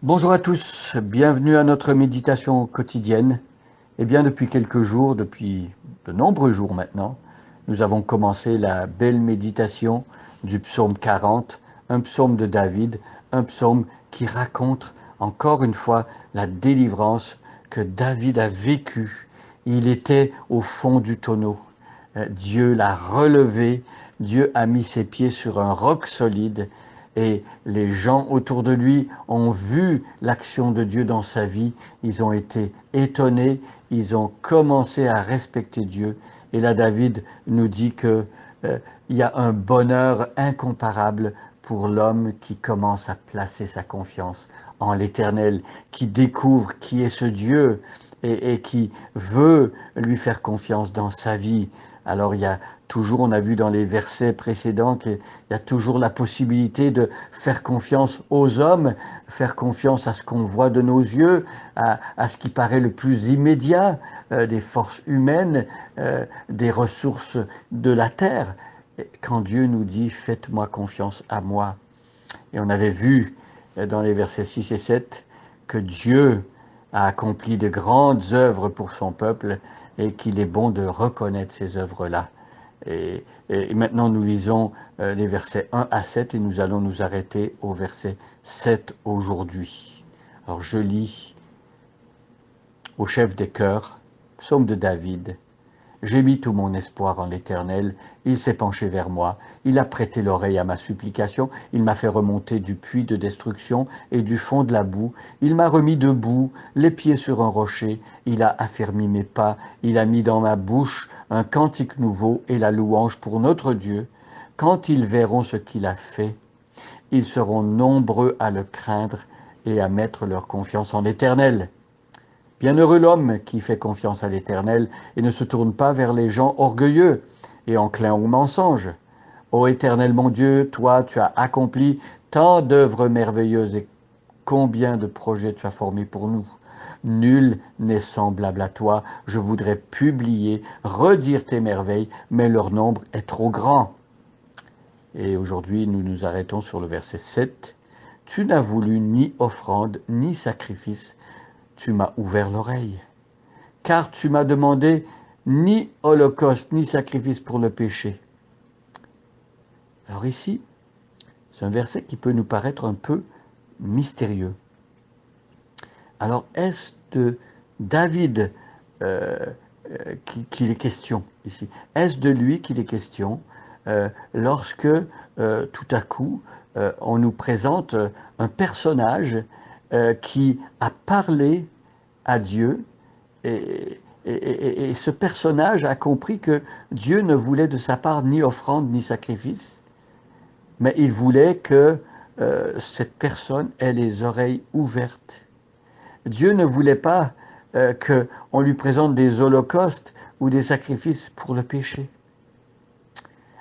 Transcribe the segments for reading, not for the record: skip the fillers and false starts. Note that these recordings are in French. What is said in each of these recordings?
Bonjour à tous, bienvenue à notre méditation quotidienne. Eh bien, depuis quelques jours, depuis de nombreux jours maintenant, nous avons commencé la belle méditation du psaume 40, un psaume de David, un psaume qui raconte encore une fois la délivrance que David a vécue. Il était au fond du tonneau. Dieu l'a relevé, Dieu a mis ses pieds sur un roc solide et les gens autour de lui ont vu l'action de Dieu dans sa vie, ils ont été étonnés, ils ont commencé à respecter Dieu. Et là, David nous dit que il y a un bonheur incomparable pour l'homme qui commence à placer sa confiance en l'Éternel, qui découvre qui est ce Dieu et qui veut lui faire confiance dans sa vie. Alors il y a toujours, on a vu dans les versets précédents qu'il y a toujours la possibilité de faire confiance aux hommes, faire confiance à ce qu'on voit de nos yeux, à ce qui paraît le plus immédiat, des forces humaines, des ressources de la terre. Quand Dieu nous dit « faites-moi confiance à moi ». Et on avait vu dans les versets 6 et 7 que Dieu a accompli de grandes œuvres pour son peuple et qu'il est bon de reconnaître ces œuvres-là. Et maintenant, nous lisons les versets 1 à 7 et nous allons nous arrêter au verset 7 aujourd'hui. Alors, je lis au chef des chœurs, psaume de David. J'ai mis tout mon espoir en l'Éternel, il s'est penché vers moi, il a prêté l'oreille à ma supplication, il m'a fait remonter du puits de destruction et du fond de la boue, il m'a remis debout, les pieds sur un rocher, il a affermi mes pas, il a mis dans ma bouche un cantique nouveau et la louange pour notre Dieu. Quand ils verront ce qu'il a fait, ils seront nombreux à le craindre et à mettre leur confiance en l'Éternel. Bienheureux l'homme qui fait confiance à l'Éternel et ne se tourne pas vers les gens orgueilleux et enclins au mensonge. Ô Éternel mon Dieu, toi tu as accompli tant d'œuvres merveilleuses et combien de projets tu as formés pour nous. Nul n'est semblable à toi. Je voudrais publier, redire tes merveilles, mais leur nombre est trop grand. Et aujourd'hui, nous nous arrêtons sur le verset 7. Tu n'as voulu ni offrande, ni sacrifice. Tu m'as ouvert l'oreille, car tu m'as demandé ni holocauste, ni sacrifice pour le péché. Alors ici, c'est un verset qui peut nous paraître un peu mystérieux. Alors, est-ce de David qu'il est question ici? Est-ce de lui qu'il est question lorsque tout à coup on nous présente un personnage qui a parlé à Dieu et ce personnage a compris que Dieu ne voulait de sa part ni offrande ni sacrifice, mais il voulait que cette personne ait les oreilles ouvertes. Dieu ne voulait pas qu'on lui présente des holocaustes ou des sacrifices pour le péché.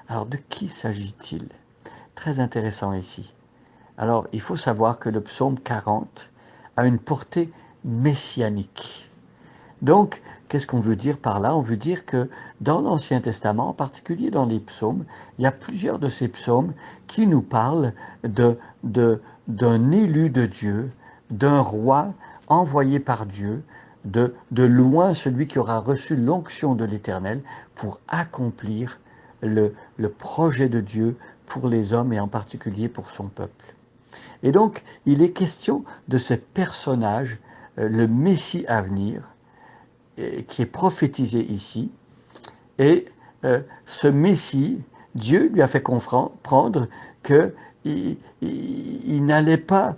Alors de qui s'agit-il? Très intéressant ici. Alors, il faut savoir que le psaume 40 a une portée messianique. Donc, qu'est-ce qu'on veut dire par là? On veut dire que dans l'Ancien Testament, en particulier dans les psaumes, il y a plusieurs de ces psaumes qui nous parlent d'un élu de Dieu, d'un roi envoyé par Dieu, de loin celui qui aura reçu l'onction de l'Éternel pour accomplir le projet de Dieu pour les hommes et en particulier pour son peuple. Et donc, il est question de ce personnage, le Messie à venir, qui est prophétisé ici. Et ce Messie, Dieu lui a fait comprendre qu'il n'allait pas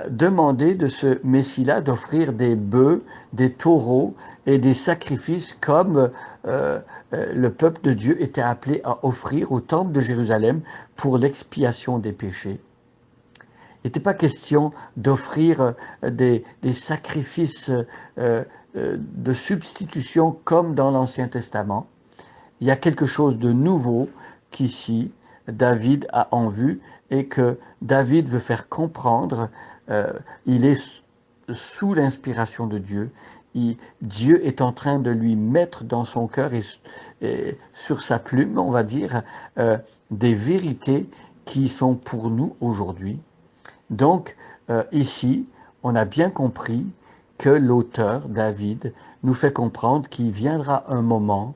demander de ce Messie-là d'offrir des bœufs, des taureaux et des sacrifices comme le peuple de Dieu était appelé à offrir au temple de Jérusalem pour l'expiation des péchés. Il n'était pas question d'offrir des sacrifices de substitution comme dans l'Ancien Testament. Il y a quelque chose de nouveau qu'ici David a en vue et que David veut faire comprendre. Il est sous l'inspiration de Dieu. Dieu est en train de lui mettre dans son cœur et sur sa plume, on va dire, des vérités qui sont pour nous aujourd'hui. Donc, ici, on a bien compris que l'auteur, David, nous fait comprendre qu'il viendra un moment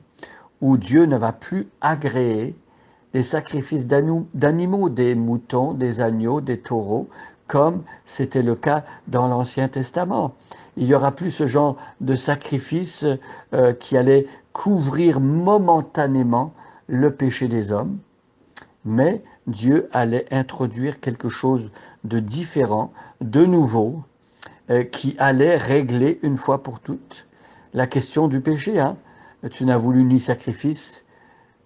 où Dieu ne va plus agréer les sacrifices d'animaux, des moutons, des agneaux, des taureaux, comme c'était le cas dans l'Ancien Testament. Il n'y aura plus ce genre de sacrifice qui allait couvrir momentanément le péché des hommes, mais Dieu allait introduire quelque chose de différent, de nouveau, qui allait régler une fois pour toutes la question du péché. Hein? Tu n'as voulu ni sacrifice,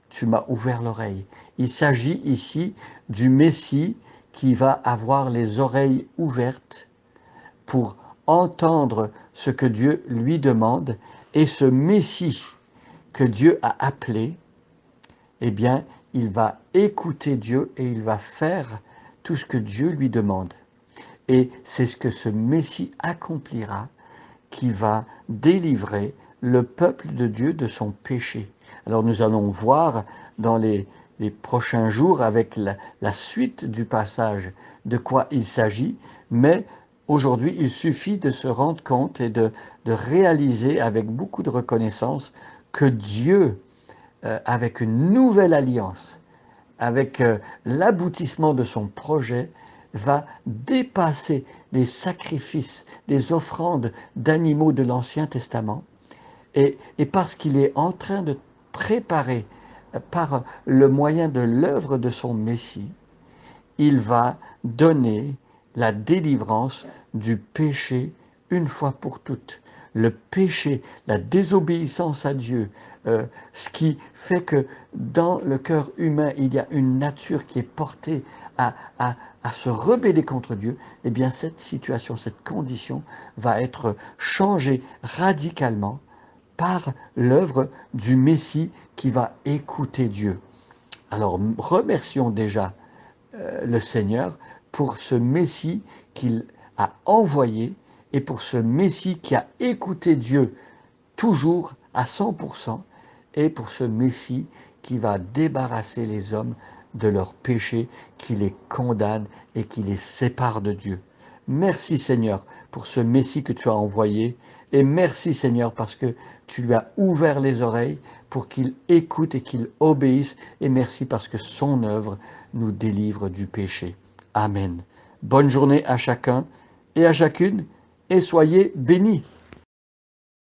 tu m'as ouvert l'oreille. Il s'agit ici du Messie qui va avoir les oreilles ouvertes pour entendre ce que Dieu lui demande, et ce Messie que Dieu a appelé, eh bien, il va écouter Dieu et il va faire tout ce que Dieu lui demande. Et c'est ce que ce Messie accomplira qui va délivrer le peuple de Dieu de son péché. Alors nous allons voir dans les prochains jours avec la suite du passage de quoi il s'agit, mais aujourd'hui il suffit de se rendre compte et de réaliser avec beaucoup de reconnaissance que Dieu, avec une nouvelle alliance, avec l'aboutissement de son projet, va dépasser les sacrifices, les offrandes d'animaux de l'Ancien Testament, et parce qu'il est en train de préparer par le moyen de l'œuvre de son Messie, il va donner la délivrance du péché une fois pour toutes. Le péché, la désobéissance à Dieu, ce qui fait que dans le cœur humain, il y a une nature qui est portée à se rebeller contre Dieu, eh bien cette situation, cette condition va être changée radicalement par l'œuvre du Messie qui va écouter Dieu. Alors remercions déjà le Seigneur pour ce Messie qu'il a envoyé et pour ce Messie qui a écouté Dieu toujours à 100%, et pour ce Messie qui va débarrasser les hommes de leurs péchés, qui les condamne et qui les sépare de Dieu. Merci Seigneur pour ce Messie que tu as envoyé, et merci Seigneur parce que tu lui as ouvert les oreilles pour qu'il écoute et qu'il obéisse, et merci parce que son œuvre nous délivre du péché. Amen. Bonne journée à chacun et à chacune, et soyez bénis.